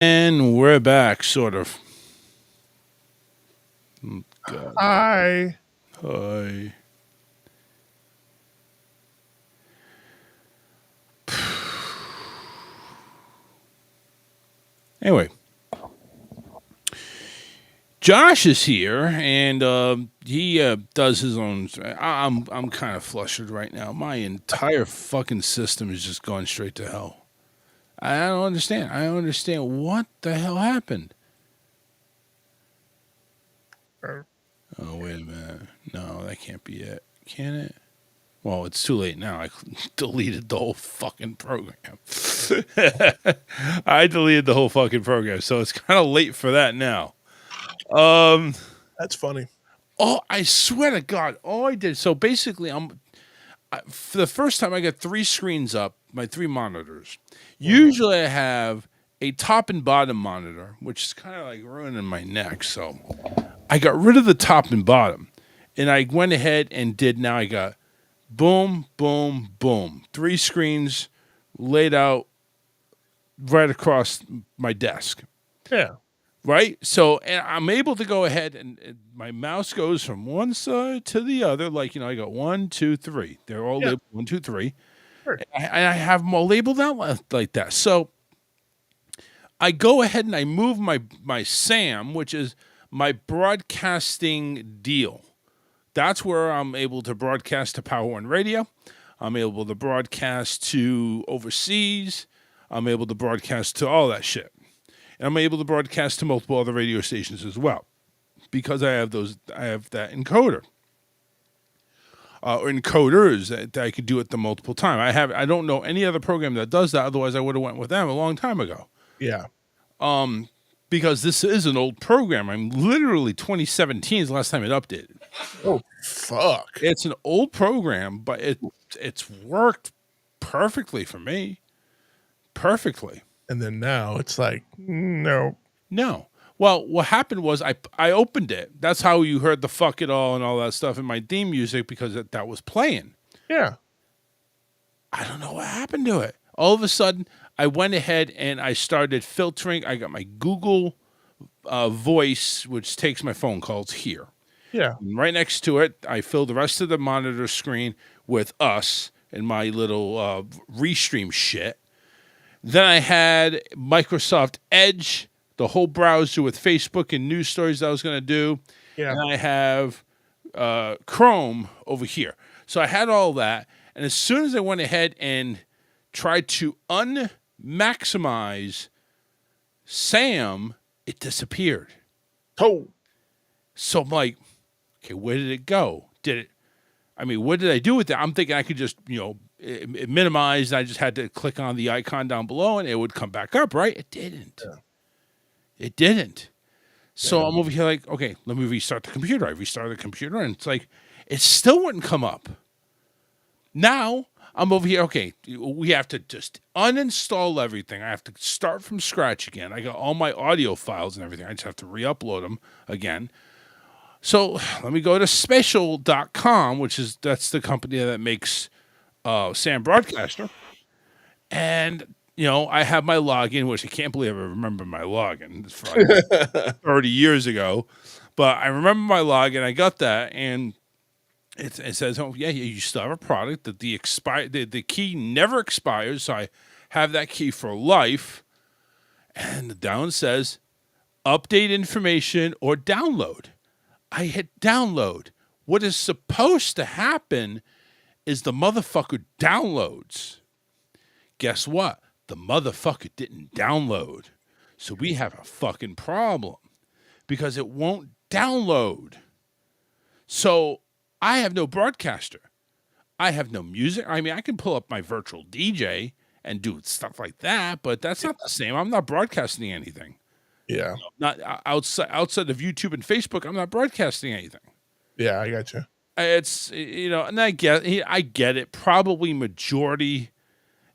And we're back, sort of. God. Hi. Hi. Anyway, Josh is here, and he does his own. I'm kind of flustered right now. My entire fucking system is just going straight to hell. I don't understand. I don't understand what the hell happened. Uh, Oh wait a minute. No, that can't be it. Can it? Well, it's too late now. I deleted the whole fucking program. I deleted the whole fucking program, so it's kind of late for that now. Um. That's funny. Oh, I swear to God, all I did. So basically, for the first time, I got three screens up, my three monitors. Usually, I have a top and bottom monitor, which is kind of like ruining my neck. So I got rid of the top and bottom, and I went ahead and did. Now I got boom, boom, boom, three screens laid out right across my desk. Yeah. Right? So, and I'm able to go ahead and my mouse goes from one side to the other. Like, I got one, two, three. They're all Yeah. labeled one, two, three. Sure. I have them all labeled out like that. So I go ahead and I move my SAM, which is my broadcasting deal. That's where I'm able to broadcast to Power One Radio. I'm able to broadcast to overseas. I'm able to broadcast to all that shit. And I'm able to broadcast to multiple other radio stations as well because I have that encoder or encoders that I could do it the multiple time. I don't know any other program that does that. Otherwise, I would have went with them a long time ago. Yeah. Because this is an old program. I'm literally 2017 is the last time it updated. Oh, fuck. It's an old program, but it's worked perfectly for me. Perfectly. And then now it's like, no. No. Well, what happened was I opened it. That's how you heard the fuck it all and all that stuff in my theme music because that was playing. Yeah. I don't know what happened to it. All of a sudden, I went ahead and I started filtering. I got my Google Voice, which takes my phone calls here. Yeah. And right next to it, I filled the rest of the monitor screen with us and my little restream shit. Then I had Microsoft Edge, the whole browser with Facebook and news stories that I was going to do. Yeah. And I have Chrome over here. So I had all that. And as soon as I went ahead and tried to unmaximize Sam, it disappeared. Oh. So I'm like, okay, where did it go? What did I do with that? I'm thinking I could just, it minimized. I just had to click on the icon down below and it would come back up, right? It didn't. Yeah. It didn't. So I'm over here like, okay, let me restart the computer. I restarted the computer and it's like, it still wouldn't come up. Now I'm over here, okay, we have to just uninstall everything. I have to start from scratch again. I got all my audio files and everything. I just have to re-upload them again. So let me go to spatial.com, that's the company that makes Sam Broadcaster. And, I have my login, which I can't believe I remember my login. It's from 30 years ago. But I remember my login. I got that. And it says, oh, yeah, you still have a product that the key never expires. So I have that key for life. And down says, update information or download. I hit download. What is supposed to happen is the motherfucker downloads. Guess what? The motherfucker didn't download. So we have a fucking problem because it won't download. So I have no broadcaster. I have no music. I mean, I can pull up my virtual DJ and do stuff like that, but that's not the same. I'm not broadcasting anything. Yeah. Not outside of YouTube and Facebook. I'm not broadcasting anything. Yeah, I got you. It's and I get it. Probably majority,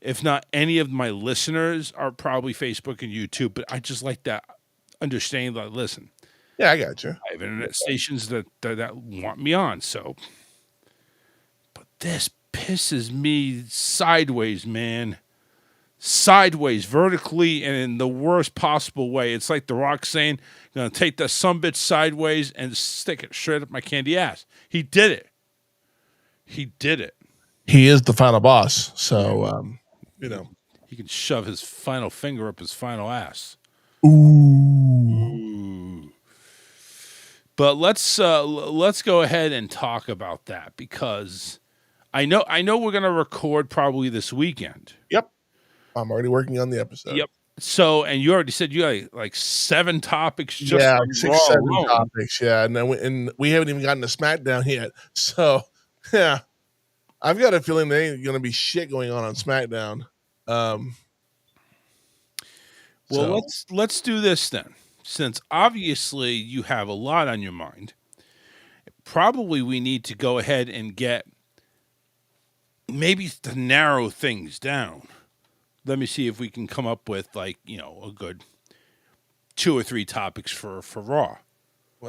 if not any of my listeners, are probably Facebook and YouTube. But I just like that understanding that. Listen, Yeah, I got you. I have internet stations that want me on. So, but this pisses me sideways, man. sideways, vertically, and in the worst possible way. It's like The Rock saying, "Gonna take that sumbitch sideways and stick it straight up my candy ass." He did it. He did it. He is the final boss. So, you know. He can shove his final finger up his final ass. Ooh. Ooh. But let's go ahead and talk about that because I know we're gonna record probably this weekend. Yep. I'm already working on the episode. Yep. So, and you already said you got like 7 topics just Yeah, on 6, Raw 7 alone. topics. Yeah, and we haven't even gotten to SmackDown yet. So, yeah, I've got a feeling there ain't gonna be shit going on SmackDown. Well, So, let's do this then. Since obviously you have a lot on your mind, probably we need to go ahead and get maybe to narrow things down. Let me see if we can come up with like, a good 2 or 3 topics for Raw.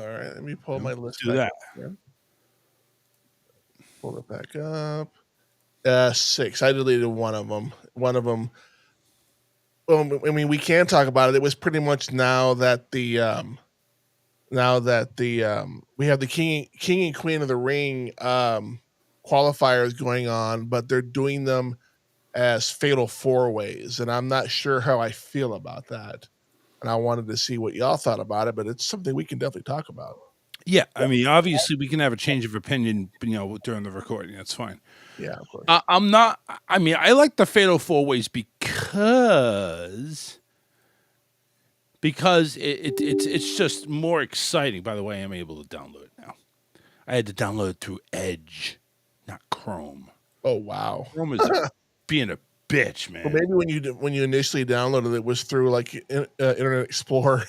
all right, let me pull my list. Do that. Pull it back up. 6. I deleted one of them. Well, I mean, we can talk about it. It was pretty much now that we have the King and Queen of the Ring qualifiers going on, but they're doing them as fatal 4-ways, and I'm not sure how I feel about that. And I wanted to see what y'all thought about it, but it's something we can definitely talk about. Yeah, I mean, obviously we can have a change of opinion, during the recording. That's fine. Yeah, of course. I'm not. I mean, I like the fatal 4-ways because it's just more exciting. By the way, I'm able to download it now. I had to download it through Edge, not Chrome. Oh wow, Chrome is being a bitch, man. well, maybe when you initially downloaded it was through like Internet Explorer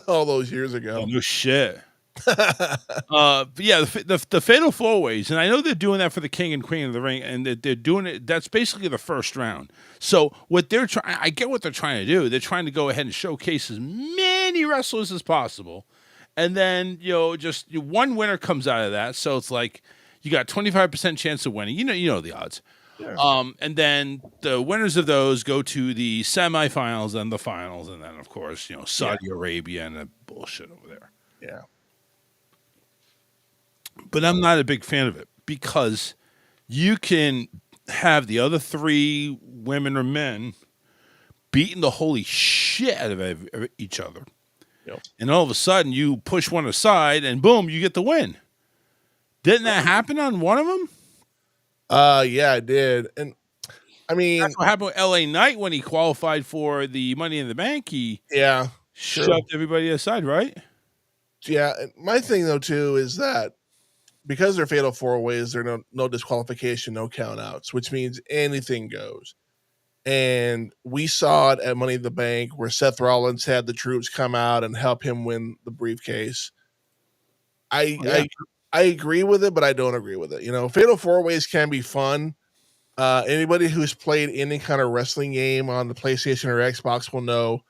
all those years ago. Oh, no shit. But yeah, the fatal 4-ways, and I know they're doing that for the King and Queen of the Ring, and they're doing it. That's basically the first round. So what they're trying, I get what they're trying to do. They're trying to go ahead and showcase as many wrestlers as possible, and then just one winner comes out of that. So it's like you got 25% chance of winning. You know the odds. Yeah. And then the winners of those go to the semifinals and the finals, and then of course Saudi Arabia and the bullshit over there. Yeah. But I'm not a big fan of it because you can have the other 3 women or men beating the holy shit out of each other. Yep. And all of a sudden you push one aside and boom, you get the win. Didn't that happen on one of them? Yeah, I did. And I mean, that's what happened with LA Knight when he qualified for the Money in the Bank. He shoved everybody aside, right? Yeah. My thing though too is that because they're fatal 4-ways, there are no disqualification, no count outs, which means anything goes. And we saw it at Money in the Bank where Seth Rollins had the troops come out and help him win the briefcase. I agree with it, but I don't agree with it. Fatal 4-ways can be fun. Anybody who's played any kind of wrestling game on the PlayStation or Xbox will know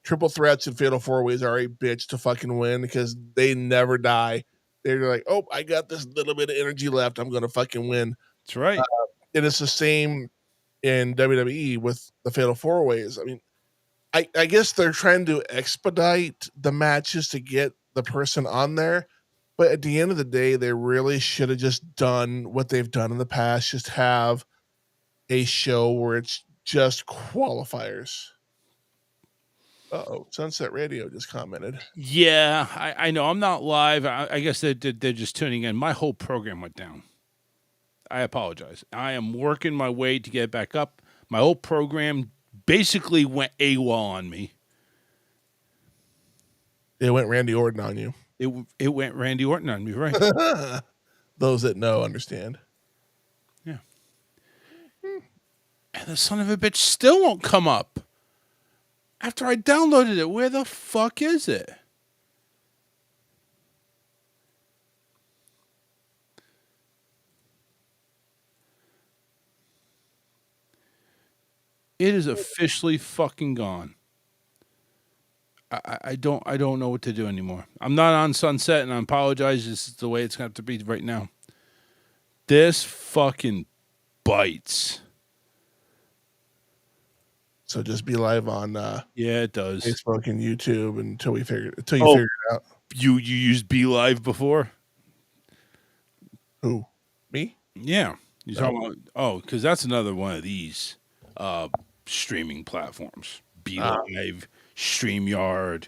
triple threats and fatal 4-ways are a bitch to fucking win because they never die. They're like, oh, I got this little bit of energy left. I'm going to fucking win. That's right. And it's the same in WWE with the fatal 4-ways. I mean, I guess they're trying to expedite the matches to get the person on there. But at the end of the day, they really should have just done what they've done in the past. Just have a show where it's just qualifiers. Uh-oh, Sunset Radio just commented. Yeah, I know. I'm not live. I guess they're just tuning in. My whole program went down. I apologize. I am working my way to get it back up. My whole program basically went AWOL on me. It went Randy Orton on you. It went Randy Orton on me, right? Those that know understand. Yeah. And the son of a bitch still won't come up. After I downloaded it, where the fuck is it? It is officially fucking gone. I don't know what to do anymore. I'm not on Sunset, and I apologize. This is the way it's going to have to be right now. This fucking bites. So just be live on Yeah, it does. Facebook and YouTube until you figure Oh, it out. you used Be Live before? Who? Me? Yeah. You No. talking about? Because that's another one of these uh, streaming platforms. Be Live, StreamYard,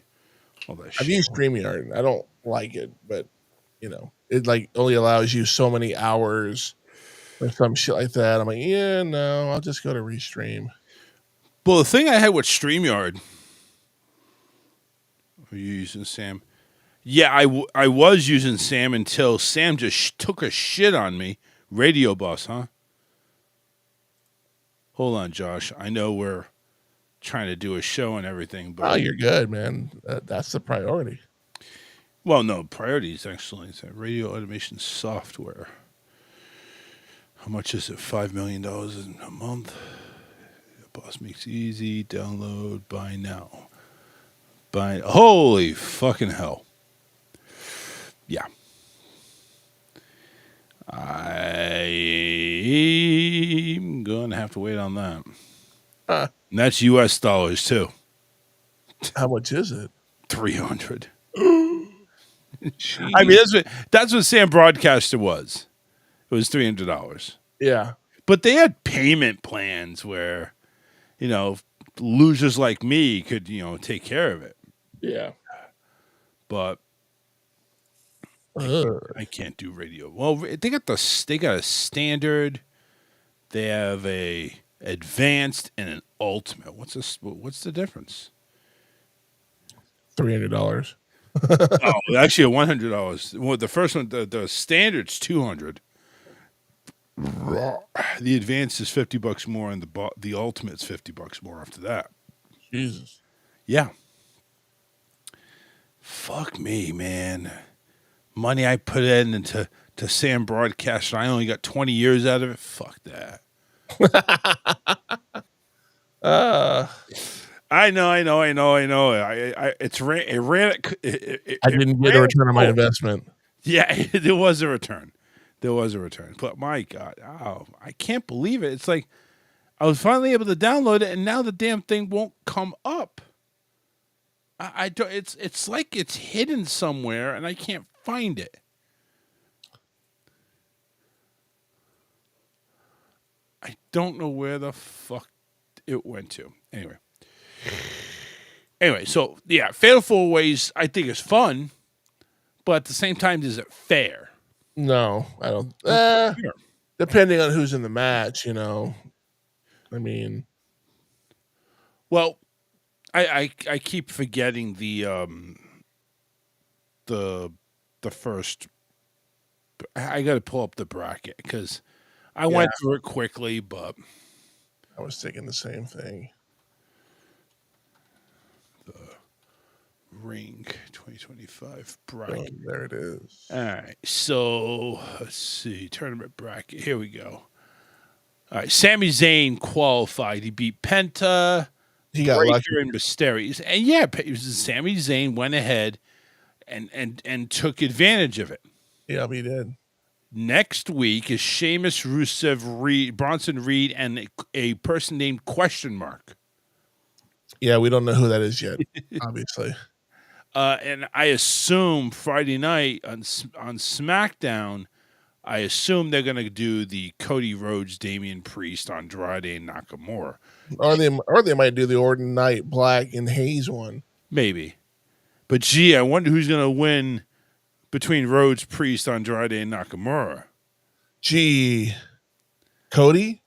all that I've shit. used StreamYard. I don't like it, but it like only allows you so many hours or some shit like that. I'm like, yeah, no, I'll just go to Restream. Well, the thing I had with StreamYard, are you using Sam? Yeah, I was using Sam until Sam just took a shit on me. Radio Bus, huh? Hold on, Josh. I know we're trying to do a show and everything, Oh, but you're good, man. That's the priority. well, no, priorities actually. It's a radio automation software. How much is it? $5 million in a month. Boss makes easy. Download. Buy now. Buy. Holy fucking hell! Yeah. I'm gonna have to wait on that. Huh. And that's U.S. dollars too. How much is it? 300. Jeez. I mean, that's what Sam Broadcaster was. It was $300. Yeah. But they had payment plans where, losers like me could, take care of it. Yeah. But I can't do radio. Well, they got a standard. They have a advanced and an ultimate. What's the difference? $300. Oh, actually, $100. Well, the first one, the standard's $200. The advanced is $50 more, and the ultimate's $50 more after that. Jesus. Yeah. Fuck me, man. Money I put into Sam Broadcast, I only got 20 years out of it. Fuck that. I know. I didn't get a return on my investment. Yeah, there was a return. But my God, I can't believe it. It's like I was finally able to download it, and now the damn thing won't come up. I don't. It's like it's hidden somewhere, and I can't find it. I don't know where the fuck it went to. Anyway, so yeah, Fatal 4 Ways I think is fun, but at the same time, is it fair? No, I don't. Depending on who's in the match, I mean, well, I keep forgetting the first. I got to pull up the bracket because I went through it quickly, but I was thinking the same thing. The Ring 2025 bracket. Oh, there it is. All right, so let's see tournament bracket. Here we go. All right, Sami Zayn qualified. He beat Penta. He got Breaker lucky. and Mysterio. And yeah, Sami Zayn went ahead and took advantage of it. Yeah, he did. Next week is Sheamus, Rusev, Bronson Reed, and a person named Question Mark. Yeah, we don't know who that is yet, obviously. And I assume Friday night on SmackDown, I assume they're going to do the Cody Rhodes, Damian Priest, Andrade, and Nakamura. Or they might do the Orton Knight, Black, and Hayes one. Maybe. But gee, I wonder who's going to win between Rhodes, Priest, Andrade, and Nakamura. Gee. Cody?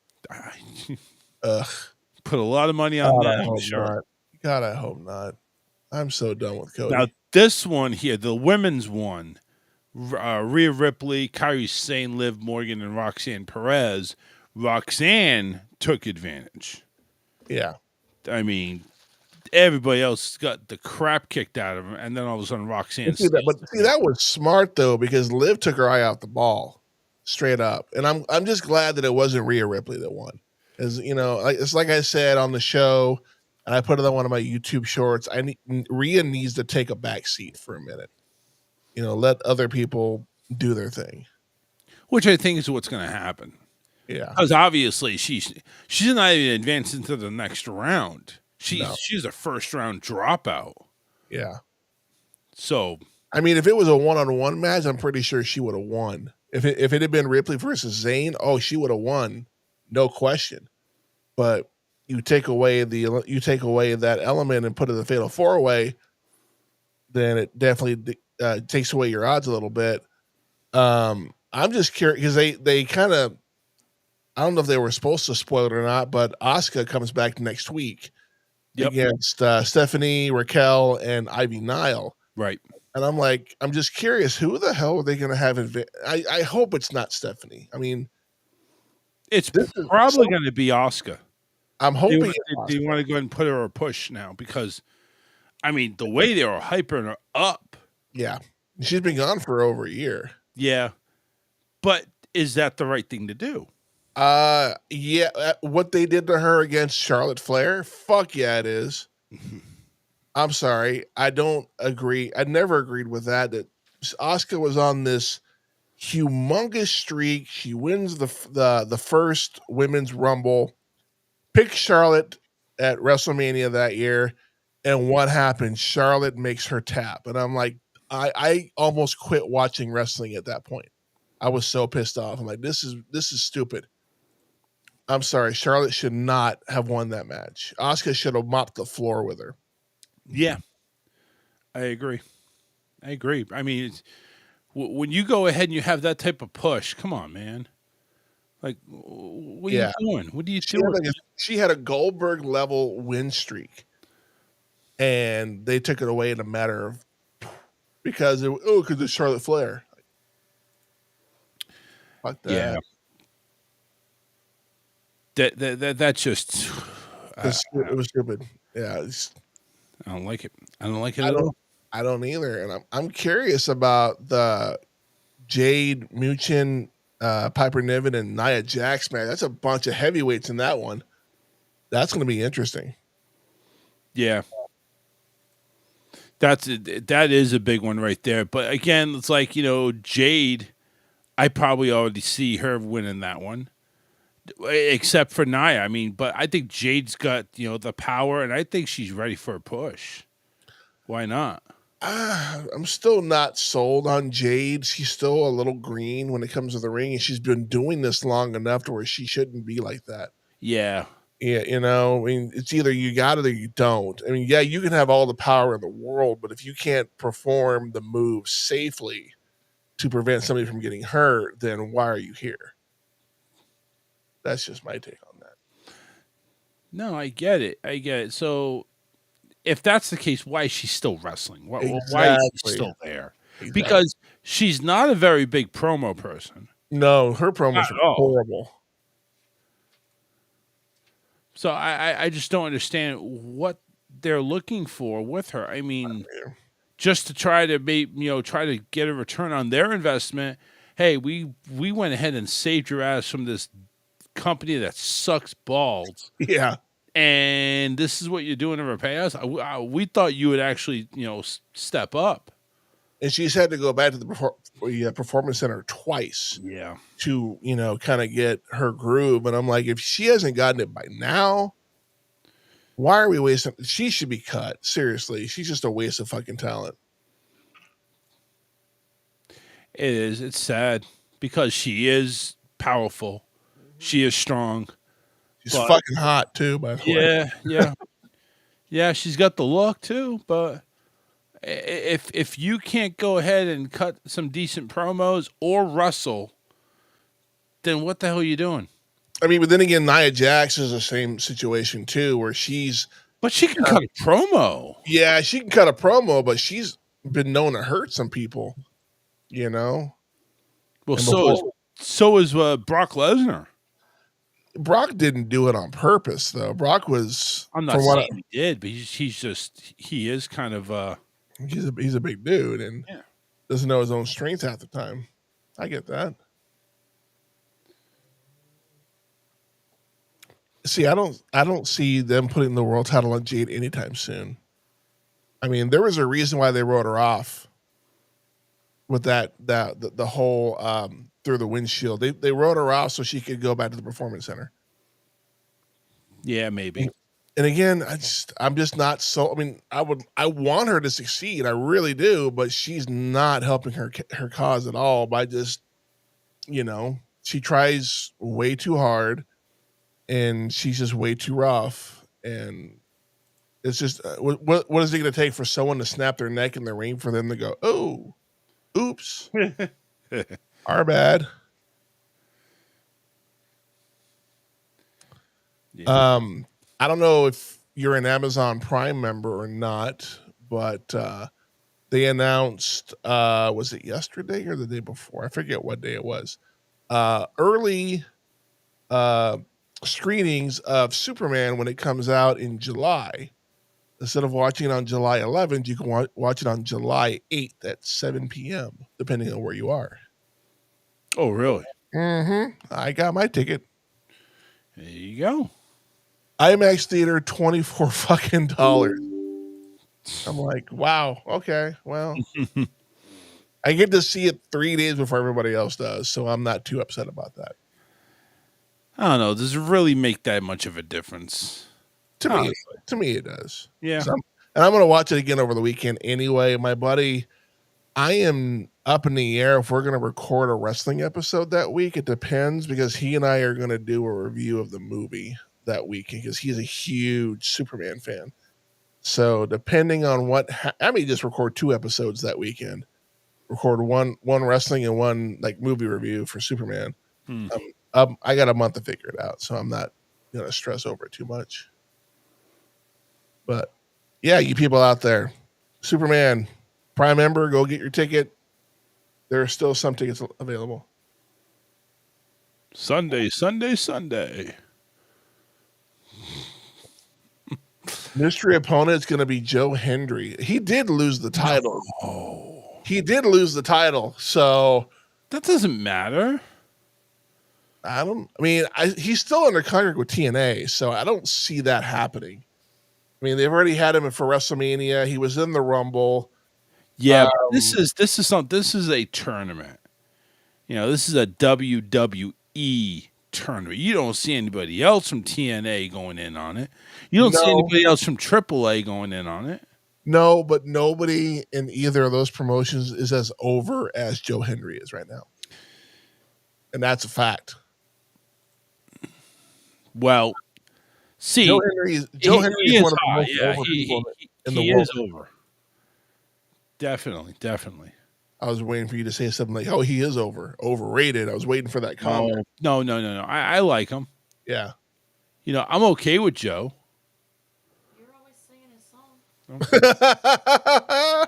Ugh. Put a lot of money on that. I hope not. God, I hope not. I'm so done with Cody. Now, this one here, the women's one, Rhea Ripley, Kairi Sane, Liv Morgan, and Roxanne Perez. Roxanne took advantage. Yeah. I mean, everybody else got the crap kicked out of them, and then all of a sudden Roxanne. That was smart though, because Liv took her eye off the ball, straight up. And I'm just glad that it wasn't Rhea Ripley that won, as it's like I said on the show, and I put it on one of my YouTube shorts. Rhea needs to take a back seat for a minute. Let other people do their thing, which I think is what's going to happen. Yeah. Because obviously she's not even advanced into the next round. No. She's a first round dropout. Yeah. So I mean, if it was a one-on-one match, I'm pretty sure she would have won. If it had been Ripley versus Zayn, oh, she would have won, no question. But you take away that element and put it in the fatal four way, then it definitely takes away your odds a little bit. I'm just curious because they kind of, I don't know if they were supposed to spoil it or not, but Asuka comes back next week yep. against Stephanie, Raquel, and Ivy Nile. Right. And I'm like, I'm just curious, who the hell are they going to have? I hope it's not Stephanie. I mean, It's probably going to be Asuka. I'm hoping they want to go ahead and put her a push now because, I mean, the way they were hyping her up. Yeah. She's been gone for over a year. Yeah. But is that the right thing to do? Yeah. What they did to her against Charlotte Flair, fuck yeah, it is. I'm sorry. I don't agree. I never agreed with that. That Asuka was on this humongous streak. She wins the first women's rumble. Pick Charlotte at WrestleMania that year, and what happened? Charlotte makes her tap, and I'm like, I almost quit watching wrestling at that point. I was so pissed off. I'm like, this is stupid. I'm sorry. Charlotte should not have won that match. Asuka should have mopped the floor with her. Yeah, I agree. I mean, when you go ahead and you have that type of push, come on, man. Like, what are you doing? What are you doing? She had a Goldberg level win streak, and they took it away in a matter of because it's Charlotte Flair. Fuck that. Yeah. That's just. It was stupid. Yeah. I don't like it. I don't like it at all. I don't either. And I'm curious about the Jade Muchin, Piper Niven, and Nia Jax, man. That's a bunch of heavyweights in that one. That's going to be interesting. Yeah. That is a big one right there. But again, it's like, Jade, I probably already see her winning that one. Except for Nia. I mean, but I think Jade's got, the power, and I think she's ready for a push. Why not? I'm still not sold on Jade. She's still a little green when it comes to the ring, and she's been doing this long enough to where she shouldn't be like that. Yeah. Yeah, I mean, it's either you got it or you don't. I mean, yeah, you can have all the power in the world, but if you can't perform the move safely to prevent somebody from getting hurt, then why are you here? That's just my take on that. No, I get it. So, if that's the case, why is she still wrestling? Why is she still there? Exactly. Because she's not a very big promo person. No, her promos are horrible. So I just don't understand what they're looking for with her. I mean, just to try to try to get a return on their investment. Hey, we went ahead and saved your ass from this company that sucks balls. Yeah. And this is what you're doing to repay us. We thought you would actually, step up. And she's had to go back to the performance center twice. Yeah. To, kind of get her groove. And I'm like, if she hasn't gotten it by now, why are we wasting? She should be cut. Seriously. She's just a waste of fucking talent. It is. It's sad because she is powerful. She is strong. She's fucking hot too, by the way. Yeah. Yeah, she's got the look too, but if you can't go ahead and cut some decent promos or wrestle, then what the hell are you doing? I mean, but then again, Nia Jax is the same situation too, where but she can cut a promo. Yeah, she can cut a promo, but she's been known to hurt some people, Well, so is Brock Lesnar. Brock didn't do it on purpose, though. Brock was. I'm not saying he did, but he is kind of. He's a big dude and doesn't know his own strength half the time. I get that. See, I don't see them putting the world title on Jade anytime soon. I mean, there was a reason why they wrote her off. with the whole through the windshield. They wrote her off so she could go back to the performance center. Yeah, maybe. And again, I'm just not so. I mean, I want her to succeed, I really do, but she's not helping her cause at all by just, she tries way too hard, and she's just way too rough, and it's just what is it going to take for someone to snap their neck in the ring for them to go, oh, oops, our bad. Yeah. I don't know if you're an Amazon Prime member or not, but they announced, was it yesterday or the day before? I forget what day it was. Early screenings of Superman when it comes out in July. Instead of watching it on July 11th, you can watch it on July 8th at 7 p.m., depending on where you are. Oh, really? I got my ticket. There you go. IMAX theater, $24 fucking dollars. I'm like, wow, okay, well, I get to see it 3 days before everybody else does, so I'm not too upset about that. I don't know. Does it really make that much of a difference? To me, it does. Yeah. So and I'm going to watch it again over the weekend anyway. My buddy, I am up in the air if we're going to record a wrestling episode that week. It depends because he and I are going to do a review of the movie that weekend because he's a huge Superman fan. So depending on I may just record 2 episodes that weekend. Record one wrestling and one like movie review for Superman. I got a month to figure it out, so I'm not going to stress over it too much. But yeah, you people out there, Superman Prime member, go get your ticket. There are still some tickets available. Sunday. Mystery opponent is going to be Joe Hendry. He did lose the title. Oh, He did lose the title, so that doesn't matter. He's still under contract with TNA, so I don't see that happening. I mean, they've already had him for WrestleMania. He was in the Rumble. Yeah, this is a tournament. This is a WWE tournament. You don't see anybody else from TNA going in on it. You don't see anybody else from AAA going in on it. No, but nobody in either of those promotions is as over as Joe Hendry is right now. And that's a fact. Well, see, Joe Hendry is one of the most over people in the world. He is over. Definitely. I was waiting for you to say something like, "Oh, he is overrated." I was waiting for that comment. No. I like him. Yeah. I'm okay with Joe. You're always singing his song.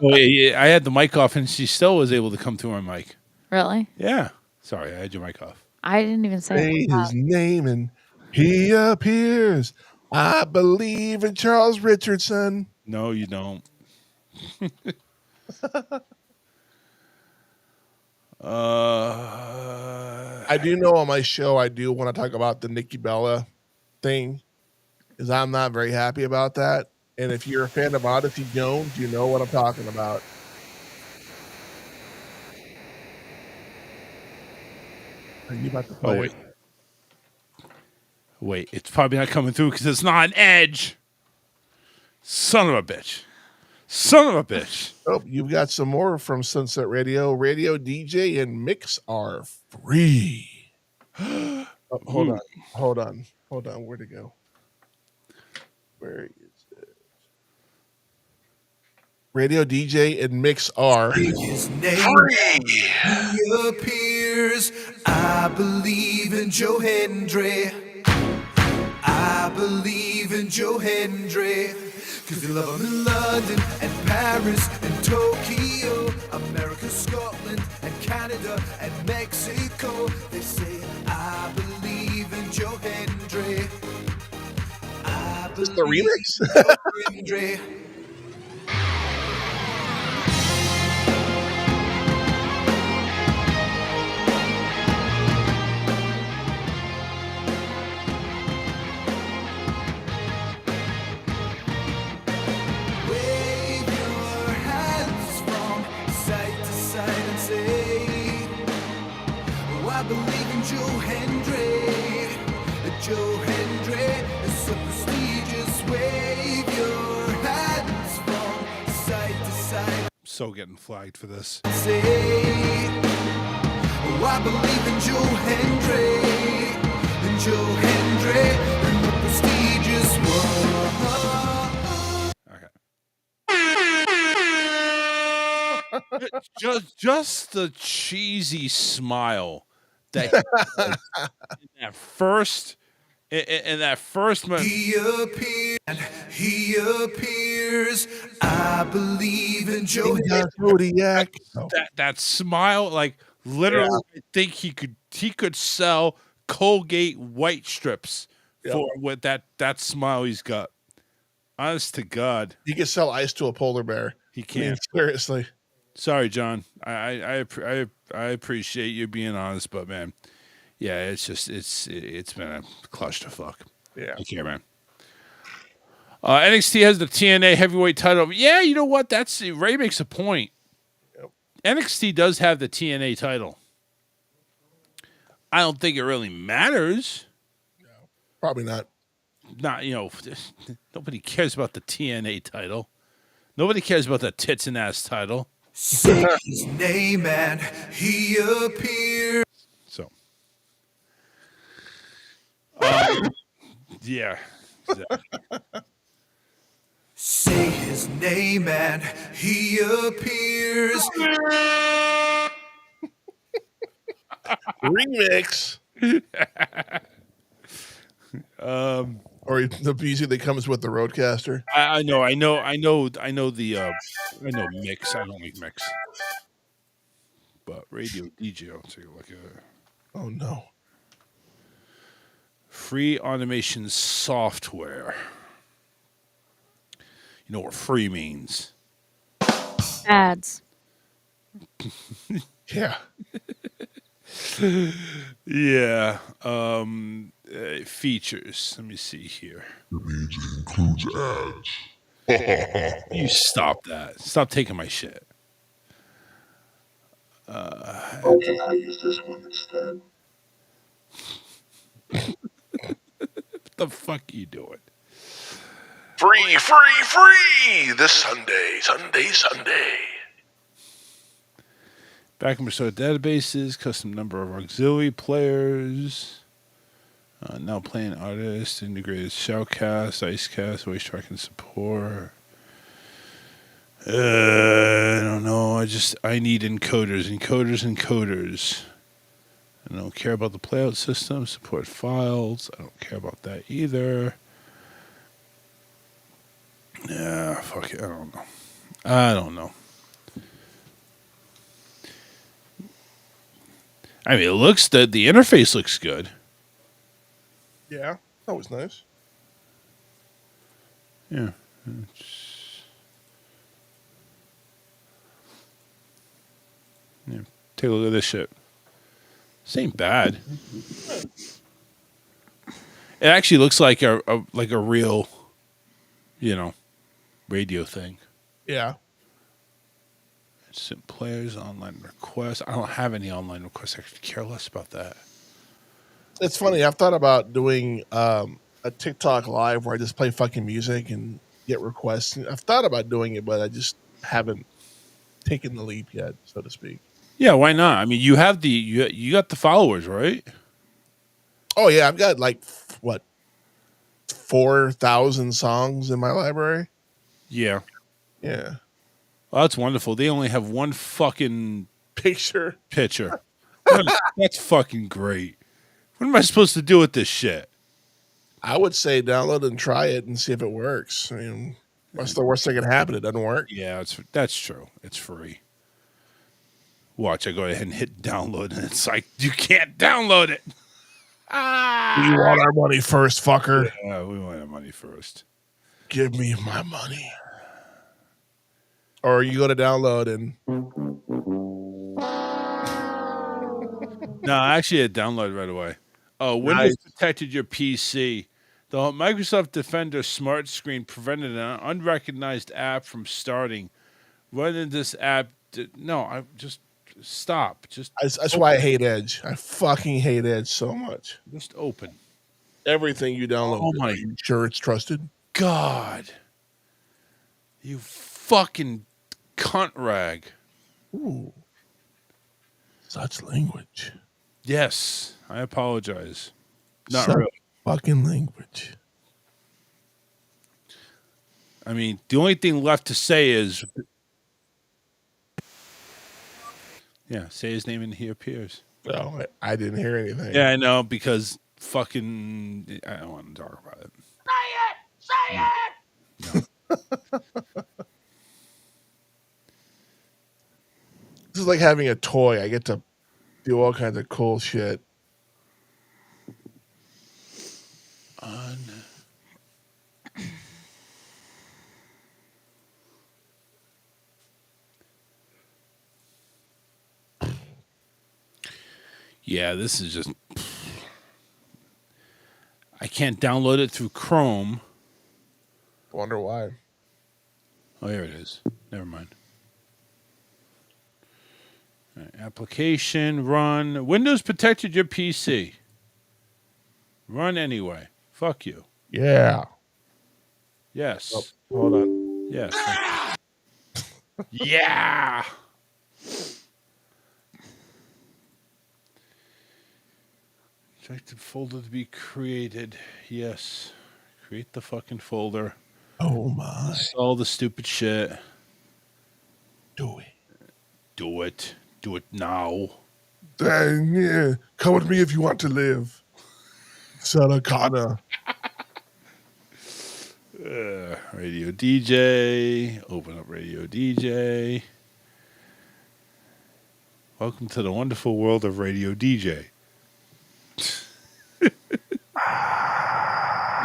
Oh, yeah, I had the mic off, and she still was able to come through my mic. Really? Yeah. Sorry, I had your mic off. I didn't even say his name and he appears. I believe in Charles Richardson. No, you don't. I do know on my show I do want to talk about the Nikki Bella thing, because I'm not very happy about that. And if you're a fan of Odyssey Jones, you know what I'm talking about. Are you about to play? Oh, wait. Wait, it's probably not coming through because it's not an Edge. Son of a bitch. Oh, you've got some more from Sunset Radio. Radio DJ and Mix are free. Hold on. Where'd it go? Where is it? Radio DJ and Mix are his name he appears. I believe in Joe Hendry. I believe in Joe Hendry. Cause they love him in London and Paris and Tokyo, America, Scotland and Canada and Mexico. They say, I believe in Joe Hendry. I this the remix? Joe Hendry. so getting flagged for this. Say, oh, I believe in Joe Hendry, and the prestigious one. Okay. Just the cheesy smile that in that first He appears. I believe in Joe Zodiac. that smile, like literally, I think he could sell Colgate white strips for with that smile he's got. Honest to God, You can sell ice to a polar bear. he I can't. mean, seriously. Sorry, John. I appreciate you being honest, but man, yeah, it's been a clusterfuck. Yeah. I care, man. NXT has the TNA heavyweight title. Yeah, you know what? Ray makes a point. Yep. NXT does have the TNA title. I don't think it really matters. Probably not. Not, nobody cares about the TNA title. Nobody cares about the tits and ass title. Say his name and he appears. So, yeah. Exactly. Say his name and he appears. Remix. Or the music that comes with the Roadcaster. I know mix. I don't like mix. But radio DJ, I'll take a look at it. Oh no. Free automation software. You know what free means. Ads. Yeah. Yeah. Features. Let me see here. It means it includes ads. You stop that. Stop taking my shit. Okay, I use this one instead. What the fuck are you doing? Free this Sunday. Back and restore databases, custom number of auxiliary players. Now playing artists, integrated shoutcast, icecast, voice tracking support. I don't know. I need encoders. I don't care about the playout system, support files. I don't care about that either. Yeah, fuck it. I don't know. I mean, the interface looks good. Yeah. That was nice. Yeah. Yeah. Take a look at this shit. This ain't bad. It actually looks like a real, radio thing. Yeah. Instant players, online requests. I don't have any online requests. I could care less about that. It's funny. I've thought about doing a TikTok live where I just play fucking music and get requests. I've thought about doing it, but I just haven't taken the leap yet, so to speak. Yeah, why not? I mean, you have you got the followers, right? Oh yeah, I've got like 4,000 songs in my library. Yeah. Yeah. Well, that's wonderful. They only have one fucking Picture. picture. That's fucking great. What am I supposed to do with this shit? I would say download and try it and see if it works. I mean, what's the worst that can happen? It doesn't work. Yeah, that's true. It's free. Watch, I go ahead and hit download, and it's like, you can't download it. We want our money first, fucker. Yeah, we want our money first. Give me my money. Or you go to download and No, actually, it downloaded right away. Oh, Windows protected your PC. The Microsoft Defender Smart Screen prevented an unrecognized app from starting. Running this app, I just stop. that's why I hate Edge. I fucking hate Edge so much. Just open. Everything you download. Oh my are you sure it's trusted? God. You fucking Cunt rag. Ooh. Such language. Yes, I apologize. Not Such really. fucking language. I mean, the only thing left to say is, yeah, say his name and he appears. No, I didn't hear anything. Yeah, I know, because fucking, I don't want to talk about it. Say it! This is like having a toy. I get to do all kinds of cool shit. Yeah, this is just. I can't download it through Chrome. Wonder why. Oh, here it is. Never mind. All right, application, run. Windows protected your PC. Run anyway. Fuck you. Yeah. Yes. Oh, hold on. Yes. Yeah. Protected folder to be created. Yes. Create the fucking folder. Oh my. All the stupid shit. Do it. Do it. Do it now. Dang, yeah. Come with me if you want to live. Saracana. Radio DJ. Open up Radio DJ. Welcome to the wonderful world of Radio DJ.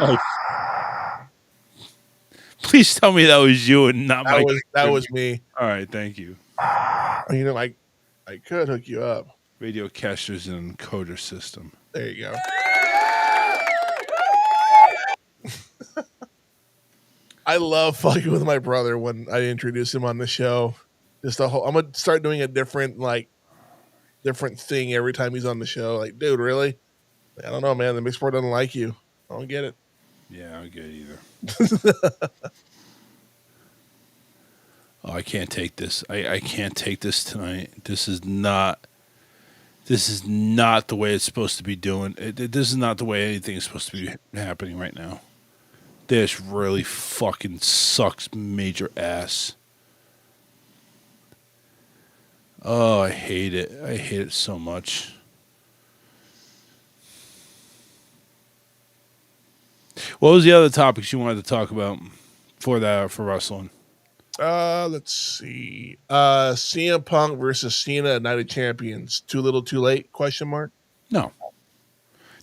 Oh. Please tell me that was you and not my. That was me. All right, thank you. You know, I could hook you up. Radio casters and encoder system. There you go. I love fucking with my brother when I introduce him on the show. Just a whole. I'm gonna start doing a different thing every time he's on the show. Like, dude, really? I don't know, man. The mixed board doesn't like you. I don't get it. Yeah, I don't get it either. Oh, I can't take this. I can't take this tonight. This is not the way it's supposed to be doing. This is not the way anything is supposed to be happening right now. This really fucking sucks major ass. Oh, I hate it. I hate it so much. What was the other topics you wanted to talk about for wrestling? Let's see. CM Punk versus Cena at Night of Champions. Too little, too late? Question mark. No,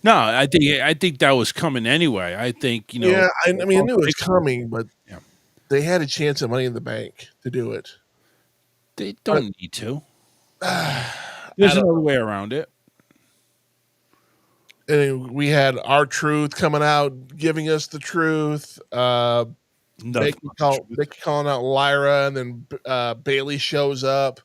I think that was coming anyway. I think, you know. Yeah, I mean, I knew it was coming, but yeah. They had a chance at Money in the Bank to do it. They don't need to. There's another way around it. And we had R-Truth coming out, giving us the truth. Becky calling out Lyra, and then Bailey shows up.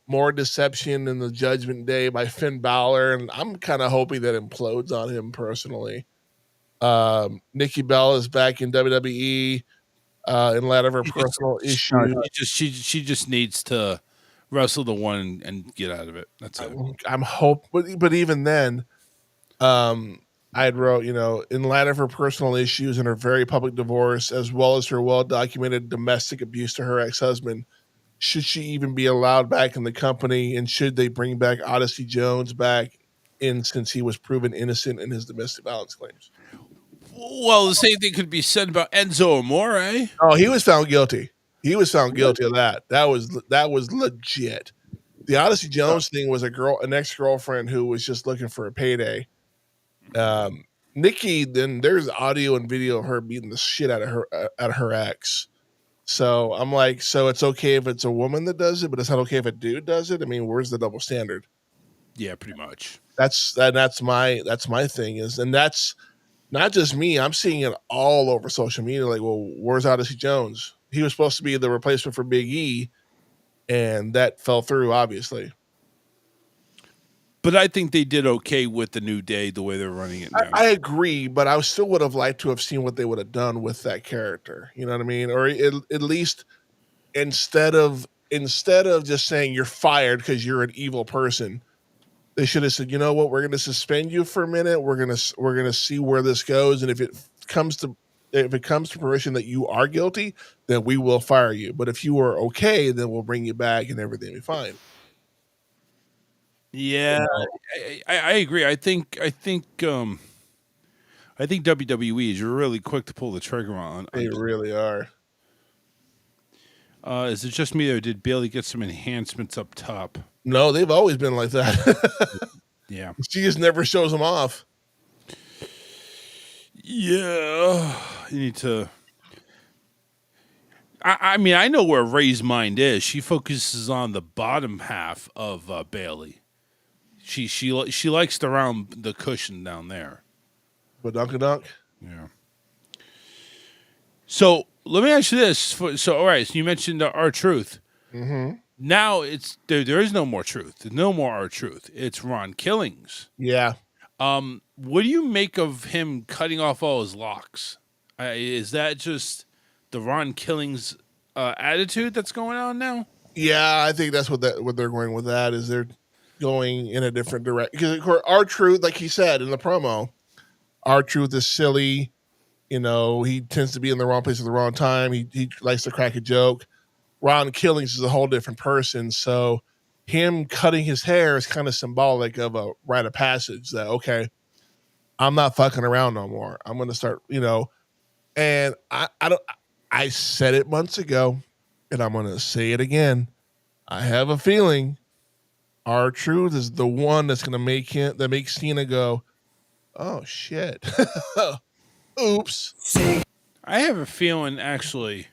More deception in the Judgment Day by Finn Balor, and I'm kind of hoping that implodes on him personally. Nikki Bella is back in WWE in light of her personal issues. She just needs to wrestle the one and get out of it. That's it. I'm but even then, I'd wrote, you know, in light of her personal issues and her very public divorce, as well as her well-documented domestic abuse to her ex-husband, should she even be allowed back in the company? And should they bring back Odyssey Jones back in, since he was proven innocent in his domestic violence claims? Well, the same thing could be said about Enzo Amore. Oh, he was found guilty. He was found guilty of that. That was legit. The Odyssey Jones thing was an ex-girlfriend who was just looking for a payday. Nikki, then there's audio and video of her beating the shit out of her ex. So I'm like, so it's okay if it's a woman that does it, but it's not okay if a dude does it. I mean, where's the double standard? Yeah, pretty much. That's my thing is, and that's not just me. I'm seeing it all over social media. Like, well, where's Odyssey Jones? He was supposed to be the replacement for Big E, and that fell through, obviously. But I think they did okay with the New Day, the way they're running it now. I agree, but I still would have liked to have seen what they would have done with that character. You know what I mean? Or at least instead of just saying you're fired because you're an evil person, they should have said, you know what, we're going to suspend you for a minute. We're going to see where this goes, and comes to if it comes to fruition that you are guilty, then we will fire you. But if you are okay, then we'll bring you back and everything will be fine. Yeah, I agree. I think WWE is really quick to pull the trigger on. They really are. Is it just me, or did Bailey get some enhancements up top? No, they've always been like that. Yeah. She just never shows them off. Yeah. You need to. I mean, I know where Ray's mind is. She focuses on the bottom half of Bailey. She likes to round the cushion down there. But dunk. Yeah. So let me ask you this. All right. So you mentioned R-Truth. Mm-hmm. Now it's there is no more truth. There's no more R-Truth. It's Ron Killings. Yeah. What do you make of him cutting off all his locks? Is that just the Ron Killings attitude that's going on now? Yeah, I think that's what they're going with. That is they're going in a different direction. Because of course, R-Truth, like he said in the promo, R-Truth is silly. You know, he tends to be in the wrong place at the wrong time. He likes to crack a joke. Ron Killings is a whole different person. So him cutting his hair is kind of symbolic of a rite of passage that, okay, I'm not fucking around no more. I'm going to start, and I said it months ago and I'm going to say it again. I have a feeling R-Truth is the one that's going to make Cena go, oh shit. Oops. I have a feeling actually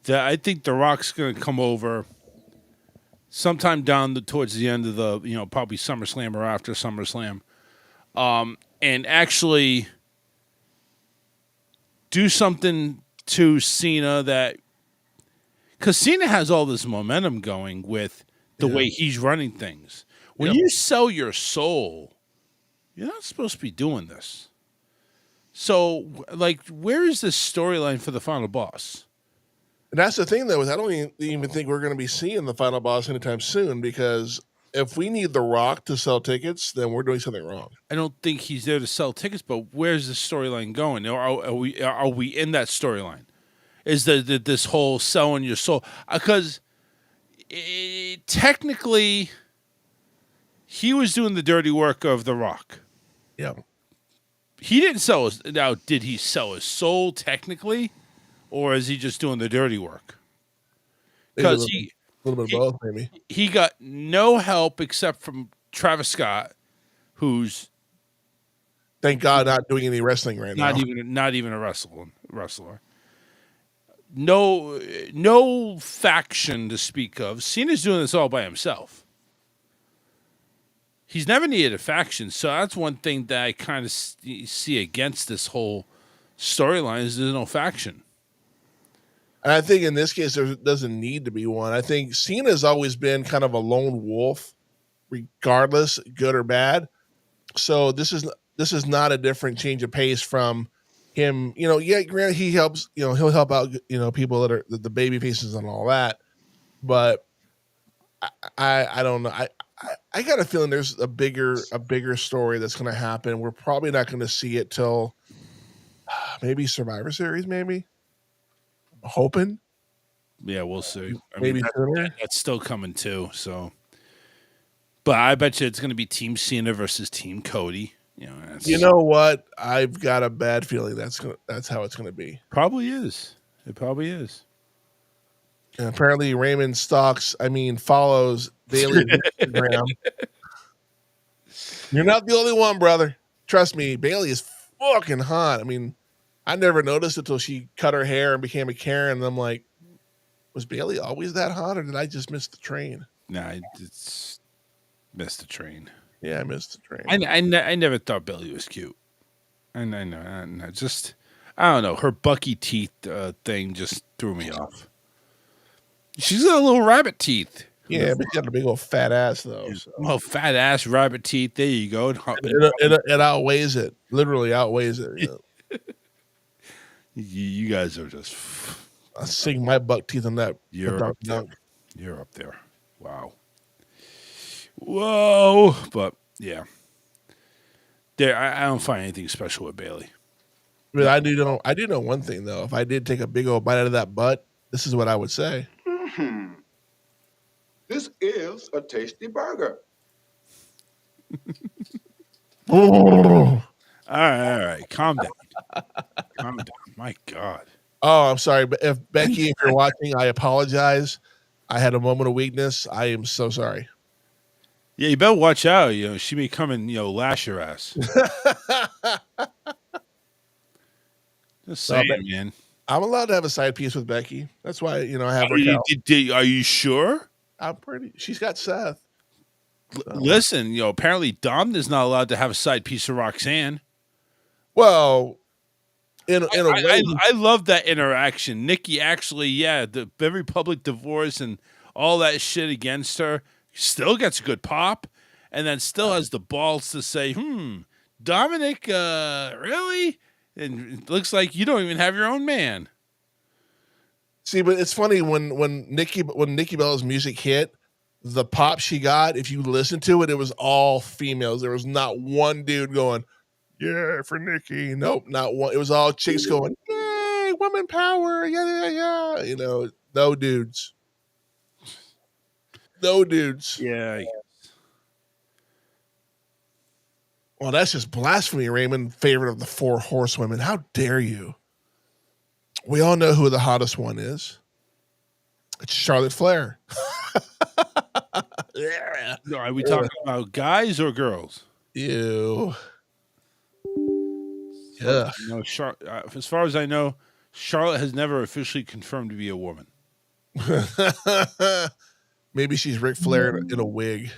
that I think The Rock's going to come over sometime towards the end of the, probably SummerSlam or after SummerSlam, and actually do something to Cena because Cena has all this momentum going with the way he's running things. When you sell your soul, you're not supposed to be doing this. So, where is this storyline for the final boss? And that's the thing, though, is I don't even think we're going to be seeing the final boss anytime soon, because if we need The Rock to sell tickets, then we're doing something wrong. I don't think he's there to sell tickets, but where's the storyline going? Are we in that storyline? Is this whole selling your soul? Because technically, he was doing the dirty work of The Rock. Yeah. He didn't sell his. Now, did he sell his soul technically, or is he just doing the dirty work? Because a little bit of both, maybe. He got no help except from Travis Scott, who's thank God not doing any wrestling right now. Not even a wrestler. No faction to speak of. Cena's doing this all by himself. He's never needed a faction, so that's one thing that I kind of see against this whole storyline is there's no faction. And I think in this case, there doesn't need to be one. I think Cena's always been kind of a lone wolf, regardless, good or bad. So this is not a different change of pace from him. Granted, he helps. He'll help out. People that are the baby faces and all that. But I don't know. I got a feeling there's a bigger story that's going to happen. We're probably not going to see it till maybe Survivor Series. Maybe I'm hoping. Yeah, we'll see. Maybe that's still coming too. So, but I bet you it's going to be Team Cena versus Team Cody. You know what? I've got a bad feeling that's how it's going to be. Probably is. It probably is. And apparently Raymond follows Bailey on Instagram. You're not the only one, brother. Trust me, Bailey is fucking hot. I mean, I never noticed it until she cut her hair and became a Karen. And I'm like, was Bailey always that hot, or did I just miss the train? Nah, it's missed the train. Yeah, I missed the train. I never thought Bailey was cute. And I know, just I don't know. Her Bucky teeth thing just threw me off. She's got little rabbit teeth. Yeah, but she got a big old fat ass though. So. Well, fat ass rabbit teeth. There you go. It outweighs it. Literally outweighs it. You guys are just I'll sink my buck teeth on that. You're up there. Dunk. You're up there. Wow. Whoa. But yeah. I don't find anything special with Bailey. But I do know one thing though. If I did take a big old bite out of that butt, this is what I would say. This is a tasty burger. Oh, All right. Calm down. Calm down. My God. I'm sorry, but if Becky, if you're watching, I apologize. I had a moment of weakness. I am so sorry. Yeah, you better watch out. She may come and lash your ass. Just saying, man. I'm allowed to have a side piece with Becky. That's why I have her. Are you sure? She's got Seth. Listen, apparently Dom is not allowed to have a side piece of Roxanne. Well, in a way, I love that interaction. Nikki actually, the very public divorce and all that shit against her still gets a good pop, and then still has the balls to say, Dominic, really? And it looks like you don't even have your own man. See, but it's funny when Nikki Bella's music hit, the pop she got, if you listen to it, it was all females. There was not one dude going, "Yeah, for Nikki." Nope, not one. It was all chicks going, "Yay, woman power!" Yeah. No dudes. No dudes. Yeah. Well, that's just blasphemy, Raymond. Favorite of the 4 horsewomen. How dare you? We all know who the hottest one is. It's Charlotte Flair. Yeah. Are we talking about guys or girls? Ew. Yeah. No, as far as I know, Charlotte has never officially confirmed to be a woman. Maybe she's Ric Flair in a wig.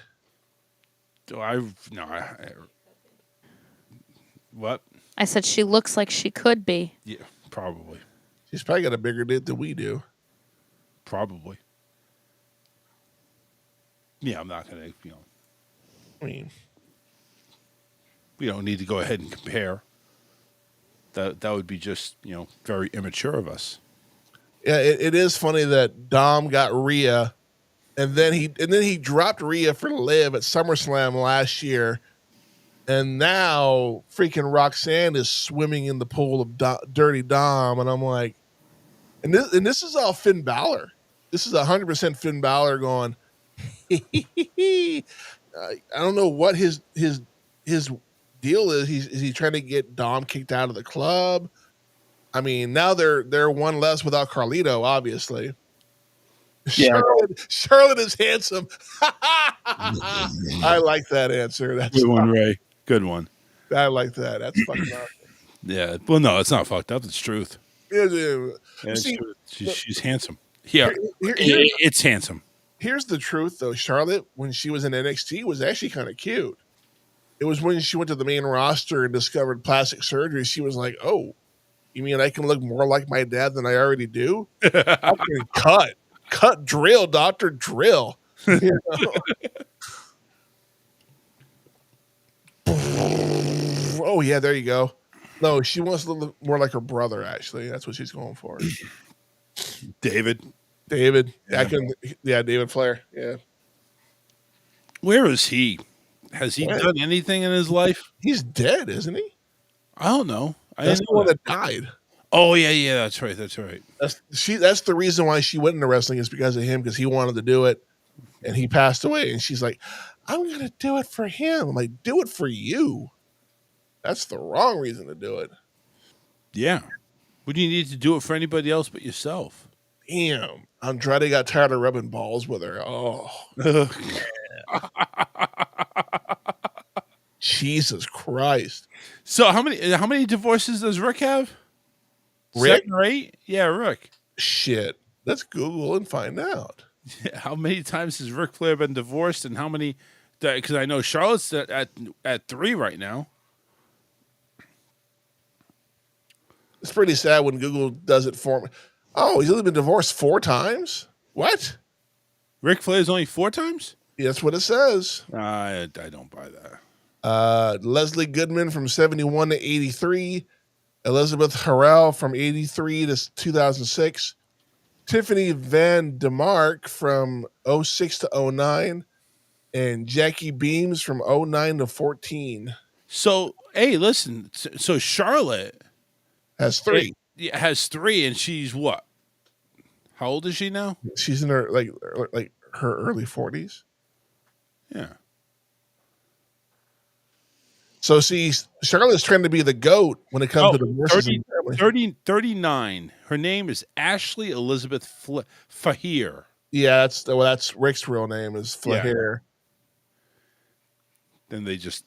What? I said she looks like she could be. Yeah, probably. She's probably got a bigger dick than we do. Probably. Yeah, I'm not going to, I mean, we don't need to go ahead and compare. That would be just, very immature of us. Yeah, it is funny that Dom got Rhea, and then he dropped Rhea for Liv at SummerSlam last year, and now freaking Roxanne is swimming in the pool of Dirty Dom, and I'm like, and this is all Finn Balor. This is 100% Finn Balor going. I don't know what his deal is. Is he trying to get Dom kicked out of the club? I mean, now they're one less without Carlito, obviously. Yeah. Charlotte is handsome. I like that answer. That's good one, Ray. Good one. I like that. That's fucking awesome. Yeah. Well, no, it's not fucked up. It's truth. Yeah, See, she's handsome. Yeah, it's handsome. Here's the truth, though. Charlotte, when she was in NXT, was actually kind of cute. It was when she went to the main roster and discovered plastic surgery. She was like, "Oh, you mean I can look more like my dad than I already do? I can cut, drill, doctor, drill." You know? Oh yeah, there you go. No, she wants to look more like her brother. Actually, that's what she's going for. David. Yeah, David Flair. Yeah. Where is he? Has he done anything in his life? He's dead, isn't he? I don't know. That's the one that died. Oh yeah, that's right. That's the reason why she went into wrestling is because of him, because he wanted to do it, and he passed away. And she's like, "I'm gonna do it for him." I'm like, "Do it for you." That's the wrong reason to do it. Yeah. What do you need to do it for anybody else but yourself? Damn. Andrade got tired of rubbing balls with her. Oh. Jesus Christ. So how many divorces does Rick have? Rick? 7 or 8? Yeah, Rick. Shit. Let's Google and find out. How many times has Ric Flair been divorced, and how many? Because I know Charlotte's at 3 right now. It's pretty sad when Google does it for me. Oh, he's only been divorced 4 times? What? Ric Flair's only 4 times? Yeah, that's what it says. I don't buy that. Leslie Goodman from 71 to 83. Elizabeth Harrell from 83 to 2006. Tiffany Van DeMark from 06 to 09, and Jackie Beams from 09 to 14. So, hey, listen. So Charlotte Has 3. has 3, and she's what? How old is she now? She's in her like her early 40s. Yeah. So see, Charlotte's trying to be the GOAT when it comes to divorces and family. 39. Her name is Ashley Elizabeth Fahir. Yeah, that's Rick's real name is Flair. Then they just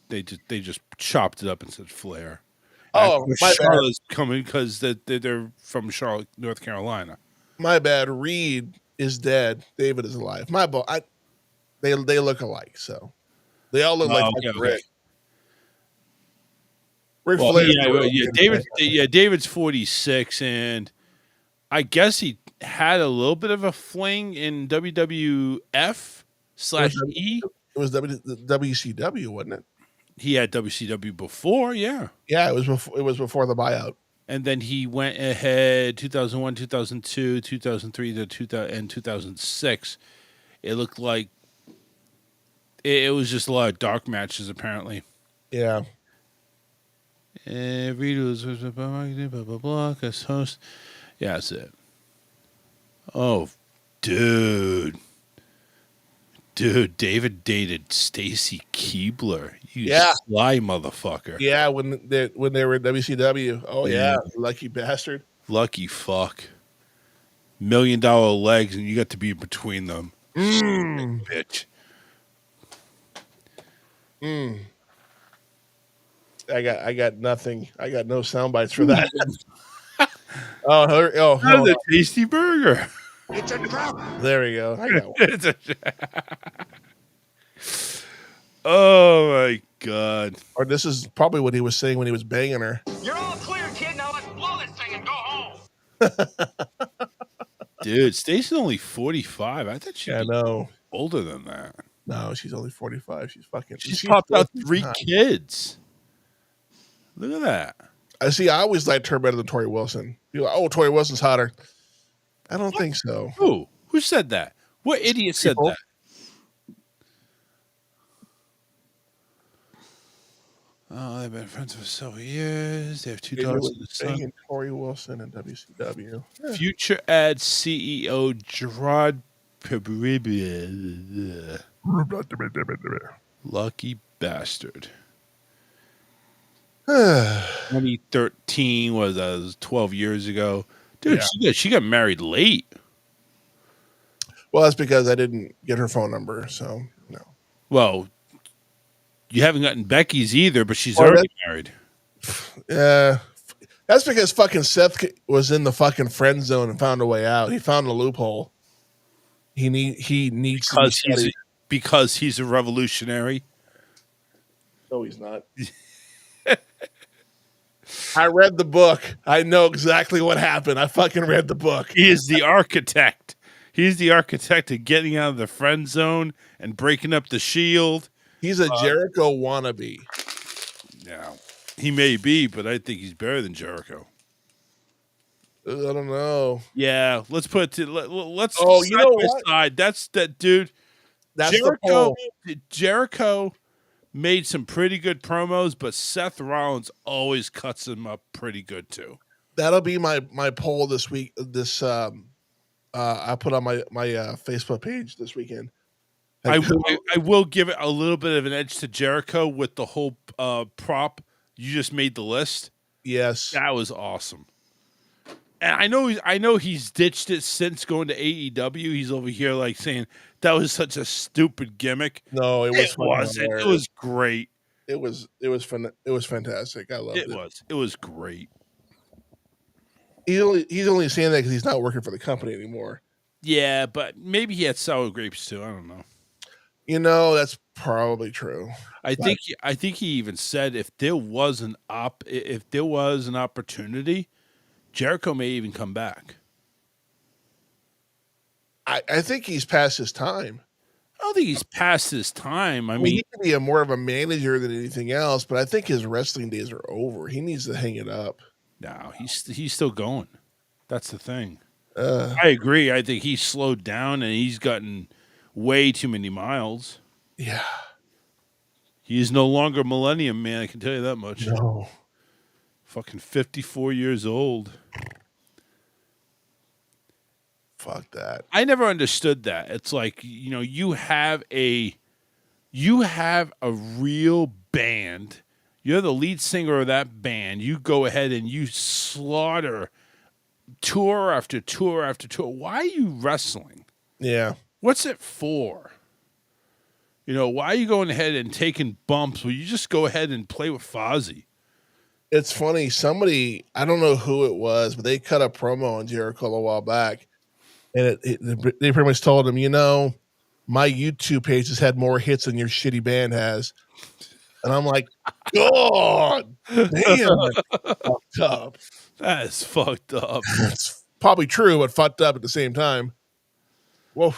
chopped it up and said Flair. Oh, my Charlotte's coming because they're from Charlotte, North Carolina. My bad. Reed is dead. David is alive. My bad. They look alike, so they all look like Rick. Rick Flair. David's 46, and I guess he had a little bit of a fling in WWF/E. It was WCW, wasn't it? He had WCW before, yeah. Yeah, it was before the buyout. And then he went ahead 2001, 2002, 2003 to 2000 and 2006. It looked like it was just a lot of dark matches, apparently. Yeah. Reed was blah blah blah as host. Yeah, that's it. Oh, dude, David dated Stacy Keibler. You sly motherfucker. Yeah, when they were in WCW. Oh yeah, lucky bastard. Lucky fuck. $1 million legs, and you got to be between them. Bitch. I got nothing. I got no sound bites for that. oh, That's a tasty burger. It's a trap. There we go. I got one. Oh my god. Or this is probably what he was saying when he was banging her. You're all clear, kid. Now let's blow this thing and go home. Dude, Stacy's only 45. I thought she'd be older than that. No, she's only 45. She's popped out 3 kids. Look at that. I always liked her better than Tori Wilson. You're like, oh, Tori Wilson's hotter. I don't think so. Who said that? What idiot said that? Oh, they've been friends for several years. They have 2 daughters and a son. Tori Wilson and WCW. Yeah. Future ad CEO Gerard Lucky bastard. 2013 was 12 years ago. Dude, she got married late. Well, that's because I didn't get her phone number, so no. Well, you haven't gotten Becky's either, but she's already married. Yeah. That's because fucking Seth was in the fucking friend zone and found a way out. He found a loophole. He needs because he's a revolutionary. No, he's not. I read the book. I know exactly what happened. I fucking read the book. He is the architect. He's the architect of getting out of the friend zone and breaking up the Shield. He's a Jericho wannabe. Yeah, he may be, but I think he's better than Jericho. I don't know. Yeah, let's put it to let's. Oh, you know what? Side. That's that dude. That's Jericho. Jericho made some pretty good promos, but Seth Rollins always cuts them up pretty good too. That'll be my poll this week. This I put on my Facebook page this weekend. I will give it a little bit of an edge to Jericho with the whole prop. You just made the list. Yes, that was awesome. And I know he's ditched it since going to AEW. He's over here like saying that was such a stupid gimmick. No, it wasn't. It was great. It was fantastic. I loved it. It was great. He's only saying that because he's not working for the company anymore. Yeah, but maybe he had sour grapes too. I don't know. You know, that's probably true. I think he even said if there was an opportunity, Jericho may even come back. I think he's past his time. I don't think he's past his time. I mean, he can be more of a manager than anything else, but I think his wrestling days are over. He needs to hang it up. No, he's still going. That's the thing. I agree. I think he's slowed down and he's gotten way too many miles. Yeah. He is no longer Millennium Man, I can tell you that much. No. Fucking 54 years old. Fuck that. I never understood that. It's like, you have a real band. You're the lead singer of that band. You go ahead and you slaughter tour after tour after tour. Why are you wrestling? Yeah. What's it for? Why are you going ahead and taking bumps? Well, you just go ahead and play with Fozzy. It's funny. Somebody, I don't know who it was, but they cut a promo on Jericho a while back. And they pretty much told him, my YouTube page has had more hits than your shitty band has. And I'm like, God damn, that's fucked up. That is fucked up. It's probably true, but fucked up at the same time. Whoa.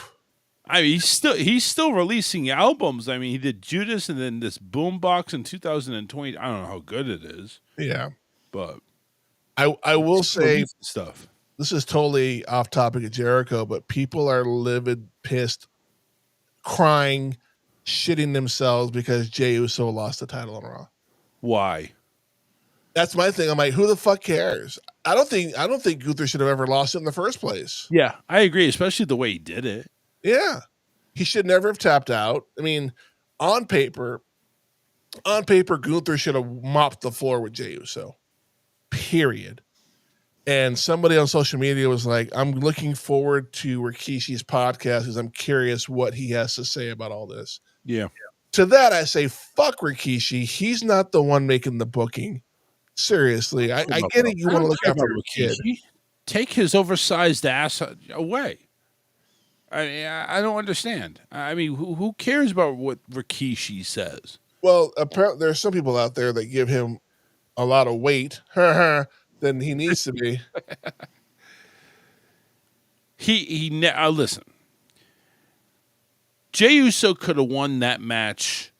I mean, he's still releasing albums. I mean, he did Judas and then this Boombox in 2020. I don't know how good it is. Yeah. But I will say stuff. This is totally off topic of Jericho, but people are livid, pissed, crying, shitting themselves because Jey Uso lost the title on Raw. Why? That's my thing. I'm like, who the fuck cares? I don't think Gunther should have ever lost it in the first place. Yeah, I agree, especially the way he did it. Yeah. He should never have tapped out. I mean, on paper, Gunther should have mopped the floor with Jey Uso. Period. And somebody on social media was like, I'm looking forward to Rikishi's podcast because I'm curious what he has to say about all this. Yeah. To that, I say, fuck Rikishi. He's not the one making the booking. Seriously. I get it. You want to look after your kid. Take his oversized ass away. I mean, I don't understand. I mean, who cares about what Rikishi says? Well, apparently there's some people out there that give him a lot of weight than he needs to be. Listen. Jey Uso could have won that match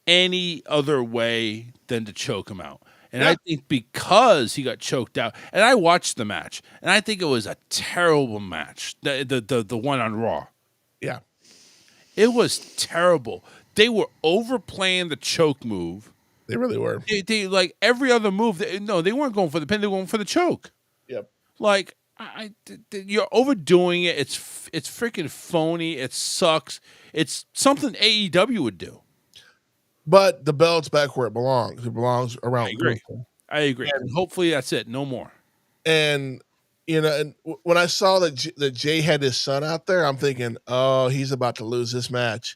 any other way than to choke him out. And I think because he got choked out, and I watched the match, and I think it was a terrible match, the one on Raw. Yeah. It was terrible. They were overplaying the choke move. They really were. They like every other move. They weren't going for the pin. They were going for the choke. Yep. Like, you're overdoing it. It's freaking phony. It sucks. It's something AEW would do. But the belt's back where it belongs. It belongs around. I agree. And hopefully that's it. No more. And and when I saw that Jay had his son out there, I'm thinking, oh, he's about to lose this match.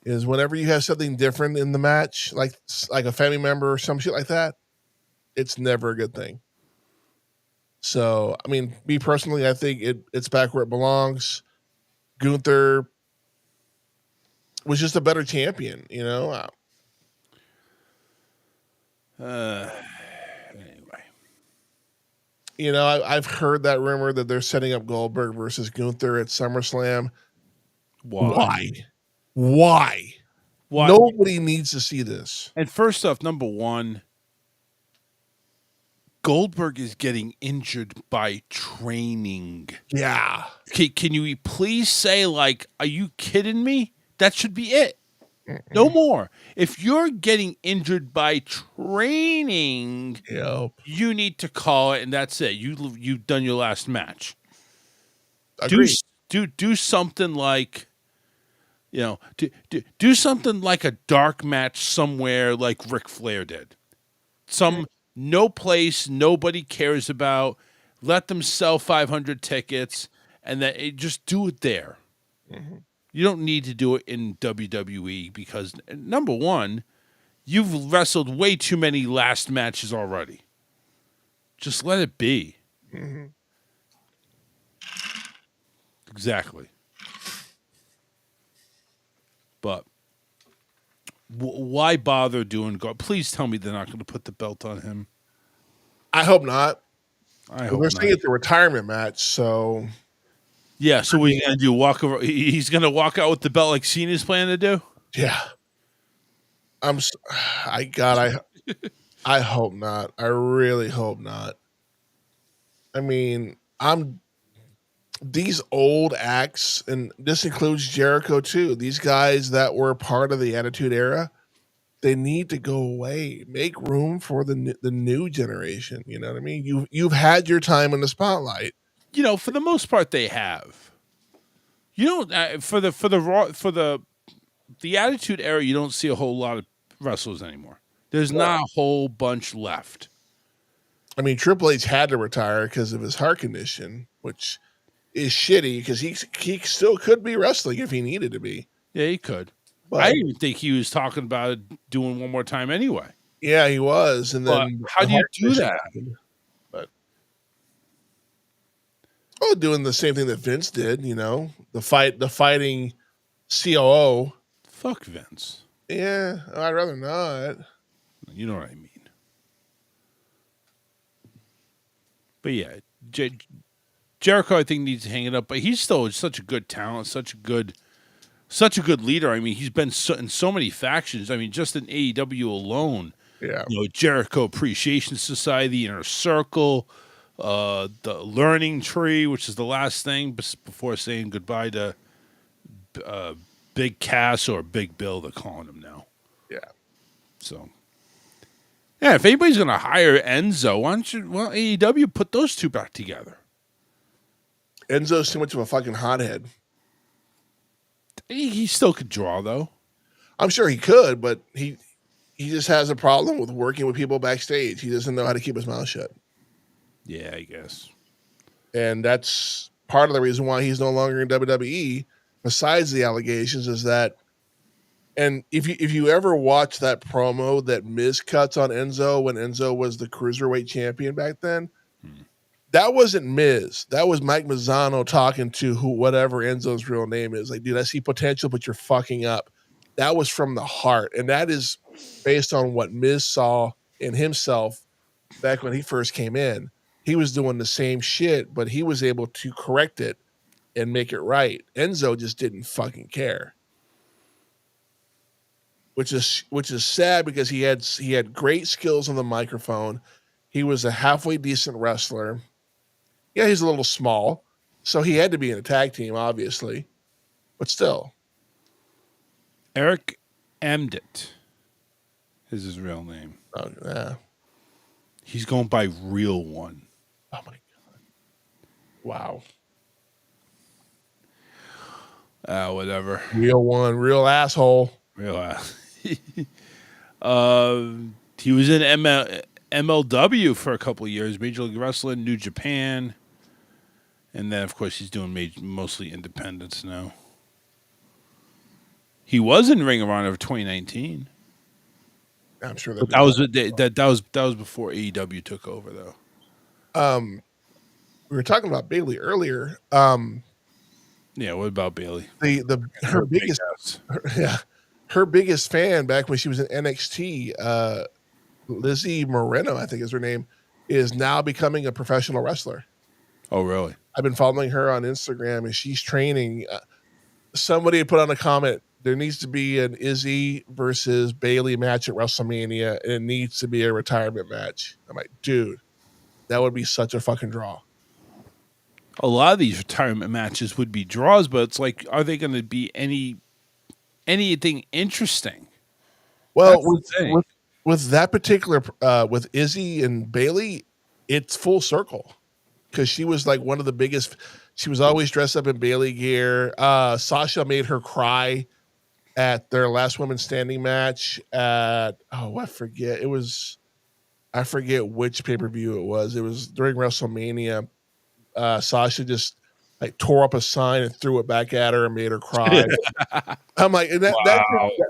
Is whenever you have something different in the match, like a family member or some shit like that, it's never a good thing. So, I mean, me personally, I think it's back where it belongs. Gunther was just a better champion, Anyway. I've heard that rumor that they're setting up Goldberg versus Gunther at SummerSlam. Why? Nobody needs to see this. And first off, number one, Goldberg is getting injured by training. Yeah. Can you please say, like, are you kidding me? That should be it. No more. If you're getting injured by training, you need to call it, and that's it. You've done your last match. Agreed. Do something like, do something like a dark match somewhere, like Ric Flair did. No place nobody cares about. Let them sell 500 tickets, and just do it there. Mm-hmm. You don't need to do it in WWE because, number one, you've wrestled way too many last matches already. Just let it be. Mm-hmm. Exactly. But why bother doing God? Please tell me they're not going to put the belt on him. I hope not. We're saying it's a retirement match, so... Yeah, so what are you going to do? Walk over? He's going to walk out with the belt like Cena's planning to do? Yeah. I hope not. I really hope not. I mean, I'm these old acts, and this includes Jericho too. These guys that were part of the Attitude Era, they need to go away. Make room for the new generation. You know what I mean? You've had your time in the spotlight. You know, for the most part, they have. You don't for the raw for the Attitude Era. You don't see a whole lot of wrestlers anymore. There's not a whole bunch left. I mean, Triple H had to retire because of his heart condition, which is shitty because he still could be wrestling if he needed to be. Yeah, he could. But I didn't even think he was talking about it doing one more time anyway. yeah, he was. And But then how the do you heart do condition that? happened. But doing the same thing that Vince did, you know, the fighting COO. Fuck Vince. Yeah, I'd rather not. You know what I mean. But yeah, Jericho, I think, needs to hang it up. But he's still such a good talent, such a good leader. I mean, he's been in so many factions. I mean, just in AEW alone, Yeah. you know, Jericho Appreciation Society, Inner Circle, the Learning Tree, which is the last thing before saying goodbye to Big Cass or Big Bill. They're calling him now. Yeah. So. Yeah, if anybody's going to hire Enzo, why don't you, AEW put those two back together? Enzo's too much of a fucking hothead. He still could draw, though. I'm sure he could, but he just has a problem with working with people backstage. He doesn't know how to keep his mouth shut. Yeah, I guess. And that's part of the reason why he's no longer in WWE, besides the allegations, is that, and if you ever watch that promo that Miz cuts on Enzo when Enzo was the Cruiserweight champion back then, that wasn't Miz. That was Mike Mazzano talking to whatever Enzo's real name is. Like, dude, I see potential, but you're fucking up. That was from the heart. And that is based on what Miz saw in himself back when he first came in. He was doing the same shit, but he was able to correct it and make it right. Enzo just didn't fucking care. Which is sad because he had great skills on the microphone. He was a halfway decent wrestler. Yeah, he's a little small, so he had to be in a tag team, obviously. But still. Eric Amdit is his real name. Oh, yeah. He's going by Real One. Oh, my God. Wow. Whatever. Real one, real asshole. Real. He was in MLW for a couple of years, Major League Wrestling, New Japan. And then, of course, he's doing mostly independents now. He was in Ring of Honor of 2019. I'm sure But that was before AEW took over, though. We were talking about Bailey earlier. Yeah, what about Bailey? Her biggest fan back when she was in NXT, Lizzie Moreno, I think is her name, is now becoming a professional wrestler. Oh, really? I've been following her on Instagram, and she's training. Somebody put on a comment, there needs to be an Izzy versus Bailey match at WrestleMania, and it needs to be a retirement match. I'm like, dude, that would be such a fucking draw. A lot of these retirement matches would be draws, but it's like, are they going to be anything interesting? Well, with that particular, with Izzy and Bailey, it's full circle because she was like one of the biggest. She was always dressed up in Bailey gear. Sasha made her cry at their last woman standing match at I forget which pay-per-view it was. It was during WrestleMania. Sasha just like tore up a sign and threw it back at her and made her cry. I'm like,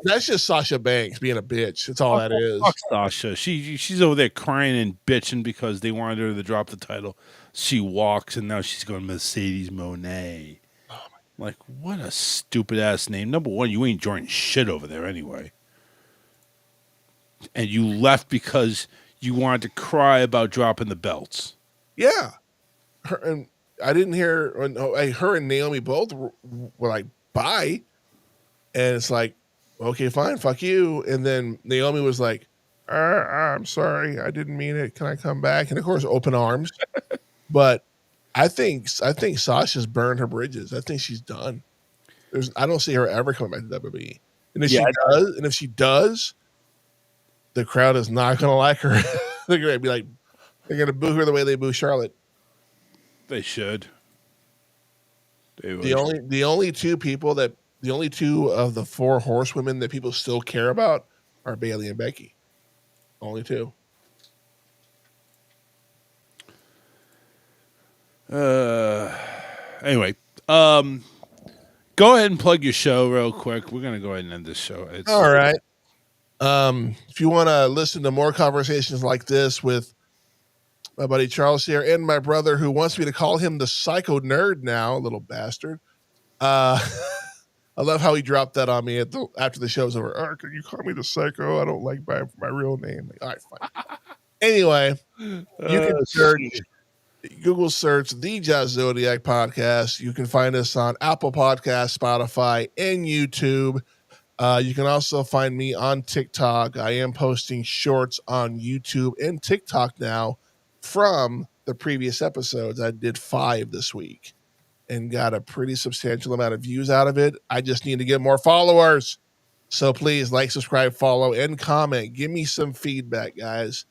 that's just Sasha Banks being a bitch. That's all that is. Fuck Sasha. She's over there crying and bitching because they wanted her to drop the title. She walks and now she's going Mercedes Moné. Like, what a stupid ass name. Number one, you ain't joining shit over there anyway. And you left because you wanted to cry about dropping the belts. Yeah. And I didn't hear her and Naomi both were like, bye. And it's like, okay, fine, fuck you. And then Naomi was like, I'm sorry, I didn't mean it. Can I come back? And of course, open arms. But I think Sasha's burned her bridges. I think she's done. I don't see her ever coming back to WWE. And if she does, the crowd is not going to like her. They're going to be like, they're going to boo her the way they boo Charlotte. They should. They would. The only two of the 4 horsewomen that people still care about are Bayley and Becky. Only 2. Anyway, go ahead and plug your show real quick. We're gonna go ahead and end this show. All right. If you want to listen to more conversations like this with my buddy Charles here and my brother, who wants me to call him the psycho nerd now, little bastard. I love how he dropped that on me after the show's over. Oh, can you call me the psycho? I don't like my real name. Like, all right, fine. Anyway, you can Google search the Just Zodiac podcast. You can find us on Apple Podcasts, Spotify, and YouTube. You can also find me on TikTok. I am posting shorts on YouTube and TikTok now from the previous episodes. I did 5 this week and got a pretty substantial amount of views out of it. I just need to get more followers. So please like, subscribe, follow, and comment. Give me some feedback, guys.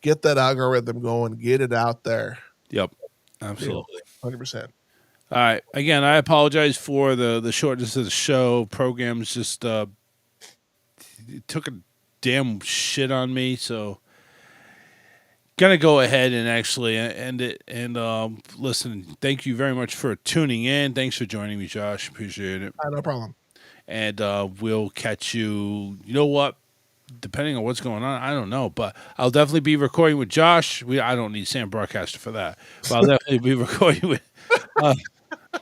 Get that algorithm going. Get it out there. Yep, absolutely. 100%. All right. Again, I apologize for the shortness of the show. Programs just it took a damn shit on me, so gonna go ahead and actually end it. And listen, thank you very much for tuning in. Thanks for joining me, Josh. Appreciate it. No problem. And we'll catch you. You know what? Depending on what's going on, I don't know, but I'll definitely be recording with Josh. I don't need Sam Broadcaster for that, but I'll definitely be recording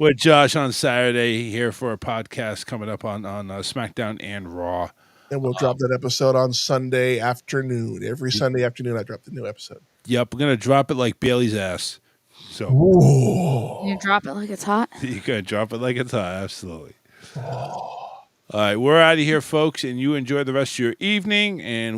with Josh on Saturday here for a podcast coming up on SmackDown and Raw. And we'll drop that episode on Sunday afternoon. Every Sunday afternoon, I drop the new episode. Yep, we're gonna drop it like Bailey's ass. So You drop it like it's hot. you're gonna drop it like it's hot. Absolutely. All right, we're out of here, folks, and you enjoy the rest of your evening, and